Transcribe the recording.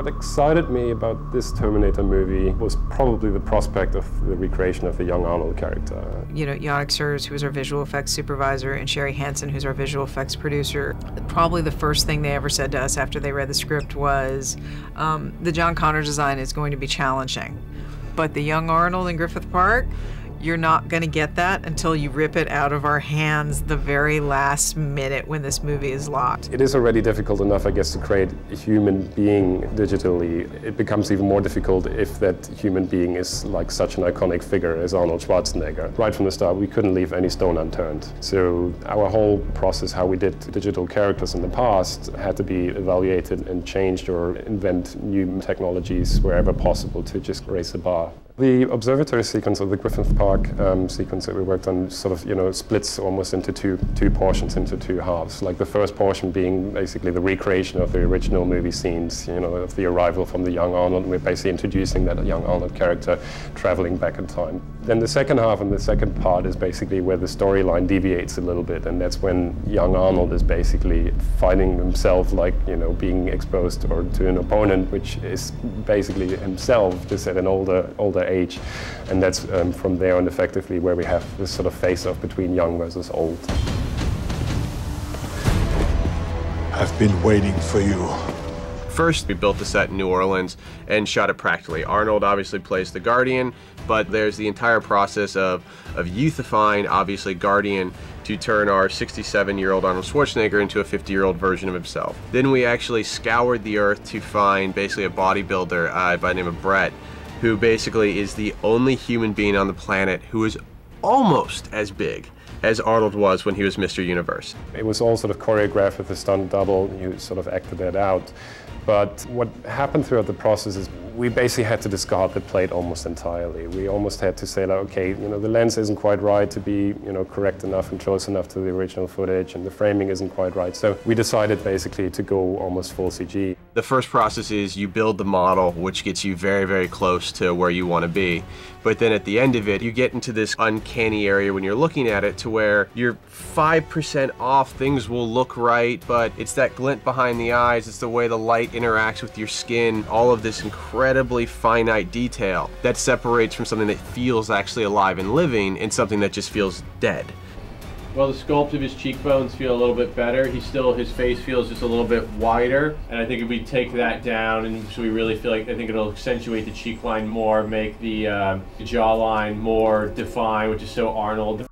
What excited me about this Terminator movie was probably the prospect of the recreation of the young Arnold character. You know, Yannick Sers, who's our visual effects supervisor, and Sherry Hansen, who's our visual effects producer, probably the first thing they ever said to us after they read the script was, the John Connor design is going to be challenging, but the young Arnold in Griffith Park, you're not going to get that until you rip it out of our hands the very last minute when this movie is locked. It is already difficult enough, I guess, to create a human being digitally. It becomes even more difficult if that human being is like such an iconic figure as Arnold Schwarzenegger. Right from the start, we couldn't leave any stone unturned. So our whole process, how we did digital characters in the past, had to be evaluated and changed or invent new technologies wherever possible to just raise the bar. The observatory sequence of the Griffith Park sequence that we worked on sort of, you know, splits almost into two portions, into two halves. Like the first portion being basically the recreation of the original movie scenes, you know, of the arrival from the young Arnold, and we're basically introducing that young Arnold character traveling back in time. Then the second half and the second part is basically where the storyline deviates a little bit, and that's when young Arnold is basically finding himself, like, you know, being exposed or to an opponent which is basically himself, just at an older age, and that's from there on effectively where we have this sort of face-off between young versus old. I've been waiting for you. First, we built the set in New Orleans and shot it practically. Arnold obviously plays the Guardian, but there's the entire process of youthifying, obviously, Guardian to turn our 67-year-old Arnold Schwarzenegger into a 50-year-old version of himself. Then we actually scoured the earth to find basically a bodybuilder by the name of Brett, who basically is the only human being on the planet who is almost as big as Arnold was when he was Mr. Universe. It was all sort of choreographed with a stunt double. You sort of acted that out. But what happened throughout the process is we basically had to discard the plate almost entirely. We almost had to say, like, okay, you know, the lens isn't quite right to be, you know, correct enough and close enough to the original footage, and the framing isn't quite right. So we decided basically to go almost full CG. The first process is you build the model, which gets you very, very close to where you want to be. But then at the end of it, you get into this uncanny area when you're looking at it to where you're 5% off, things will look right, but it's that glint behind the eyes, it's the way the light interacts with your skin, all of this incredibly finite detail that separates from something that feels actually alive and living and something that just feels dead. Well, the sculpt of his cheekbones feel a little bit better. His face feels just a little bit wider. And I think if we take that down, and so we really feel like, I think it'll accentuate the cheek line more, make the jawline more defined, which is so Arnold.